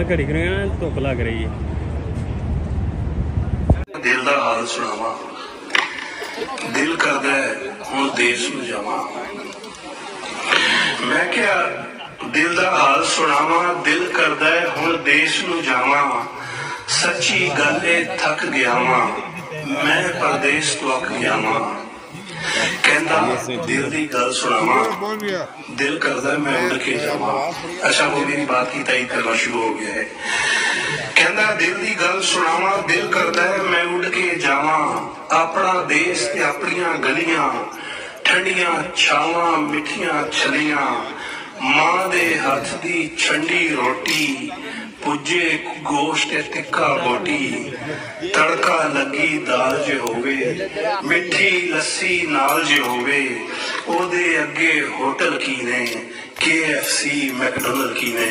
घड़ी करेंगे ना धुप लग रही है। दिल दा हाल सुनावा, दिल करदा है हुण देश नूं जावां। मैं क्या दिल दा हाल सुनावा, दिल करदा है हुण देश नूं जावां। सच्ची गल ए थक गया वां, मैं परदेस तो अक गया वां। कहंदा दिल दी गल सुनावा, दिल करदा है मैं उड़ के जावां। अच्छा वो मेरी बात की तायीद करना शुरू हो गया है। कहंदा दिल दी गल सुनावा, दिल करदा है मैं उड़ के जावां। अपना देश ते अपनियां गलियां, ठंडियां छावां मिठियां छलियां। मां दे हथ दी छंडी रोटी, पुजे गोश्त तिक्का बोटी। तड़का लगी दाल जे होवे, मिठी लस्सी नाल जे होवे। ओदे अगे होटल की ने, KFC मैकडोनल्ड की ने।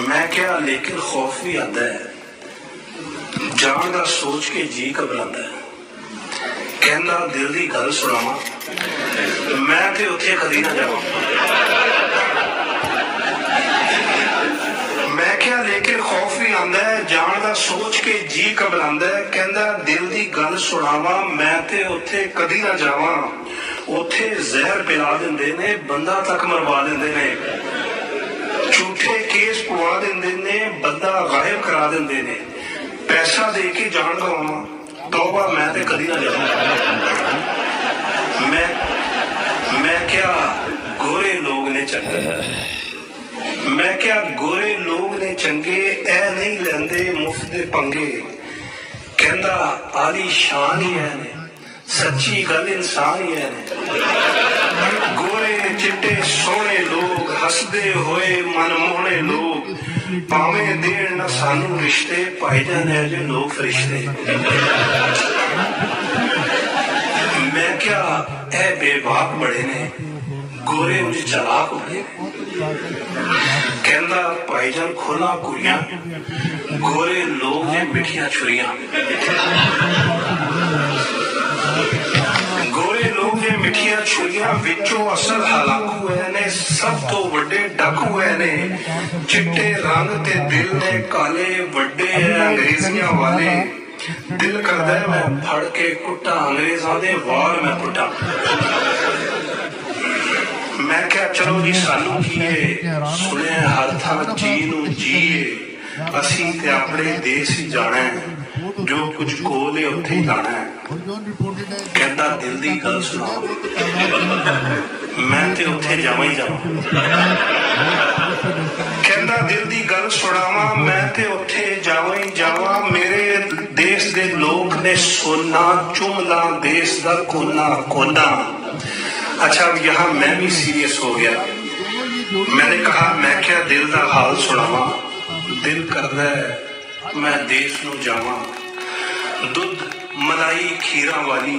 मैं क्या लेकिन खौफ भी आता है, जान दा सोच के जी घबरांदा है। कहंदा दिल दी गल सुनावा, मैं ते उत्थे कदी ना जावां। मैं क्या लेकिन खौफ भी आंदा है, जान दा सोच के जी घबरांदा है। कहंदा दिल दी गल सुनावा, मैं ते उत्थे कदी ना जावां। उत्थे जहर पिला दिंदे ने, बंदा तक मरवा दिंदे ने। झूठे केस पवा दिंदे ने, बंदा गायब करा दिंदे ने। पैसा दे के जान गवावां, तौबा मैं ते कदी ना जावां। मैं क्या गोरे लोग ने चंगे, मैं क्या गोरे लोग ने चंगे, ऐ नहीं लेंदे मुफ्त दे पंगे। कहंदा आली शान ही है ने, सच्ची गल इंसान ही है ने। गोरे चिट्टे सोहने लोग, हसदे होए मनमोहने लोग। भावें देण ना सानू रिश्ते, पाई जाने जे लोग फरिश्ते। मैं क्या ऐ बेबाक बड़े ने, गोरे उंज चलाक होए। कहंदा भाईजान खोला कुड़ियां, गोरे लोग ने मिठियां छुरियां। गोरे लोग ने मिठियां छुरियां, विचों असल हलाकू है ने, सब तो वड्डे डाकू है ने। चिट्टे रंग ते दिल ने काले, वड्डे अंग्रेजियां वाले। दिल करदा है मैं फड़ के कुट्टा, अंग्रेजां दे वार मैं पुट्टा। मैं क्या चलो जी सानू कीए, सुने हर थां जी नू जीए। असीं ते अपने देश ही जाना है, जो कुछ कोल है उत्थे ही लाना है। कहंदा दिल दी गल सुनाओ, मैं ते उत्थे जावां ही जावां। कहंदा दिल दी गल सुनावा, मैं ते उत्थे जावां ही जावां। मेरे देश दे लोग ने सोना चुमला, देश दा कोना कोना। अच्छा अब यहाँ मैं भी सीरियस हो गया। मैंने कहा मैं क्या दिल दा हाल सुनावा, दिल करदा है मैं देश नू जावां। दुध मलाई खीरा वाली,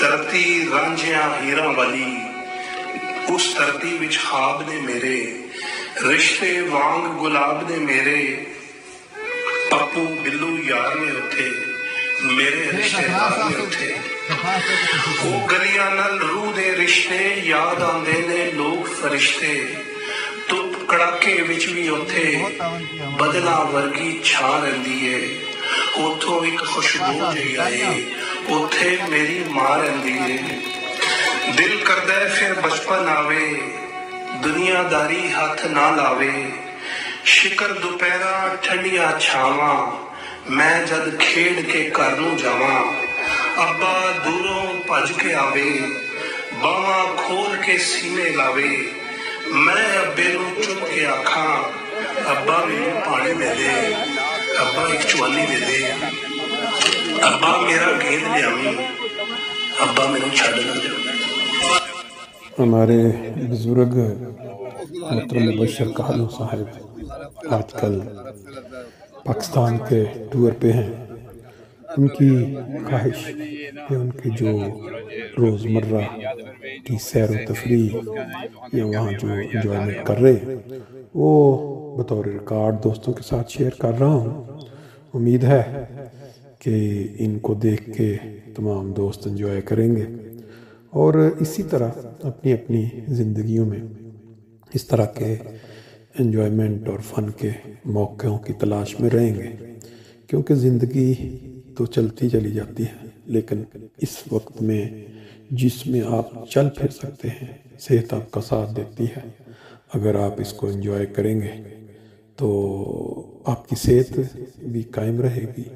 धरती रांझिया हीरा वाली। उस धरती विच ख्वाब ने मेरे, रिश्ते वांग गुलाब ने मेरे। पप्पू बिल्लू यार ने उत्थे, मेरे रिश्तेदार ने उत्थे। वो गलियां नाल रूह दे रिश्ते, याद आंदे ने लोग फरिश्ते। धुप कड़ाके विच भी उत्थे, बदला वर्गी छा रहिंदी है। उथों एक खुशबू जी आए, उत्थे मेरी मां रहिंदी है। दिल करदा है फिर बचपन आवे, दुनियादारी हाथ ना लावे। शिकर दोपहरा ठंडिया छावां, मैं जद खेड के घर नूं जावां। अब्बा दूरों भज के आवे, बावां खोल के सीने लावे। मैं अब्बे नूं चुप के आखां, अब्बा मैनूं पानी दे दे, अब्बा एक चुआली दे दे, अब्बा मेरा गेंद लियावी, अब्बा मैनूं छड्ड ना जाओ। हमारे बुजुर्ग मोहतरम मुबशर कालू साहब आजकल पाकिस्तान के टूर पे हैं। उनकी ख्वाहिश कि उनकी जो रोज़मर्रा की सैर व तफरीह या वहाँ जो इंजॉयमेंट कर रहे हैं वो बतौर रिकॉर्ड दोस्तों के साथ शेयर कर रहा हूँ। उम्मीद है कि इनको देख के तमाम दोस्त इंजॉय करेंगे और इसी तरह अपनी अपनी ज़िंदगियों में इस तरह के एन्जॉयमेंट और फ़न के मौक़ों की तलाश में रहेंगे, क्योंकि ज़िंदगी तो चलती चली जाती है, लेकिन इस वक्त में जिसमें आप चल फिर सकते हैं, सेहत आपका साथ देती है। अगर आप इसको एंजॉय करेंगे तो आपकी सेहत भी कायम रहेगी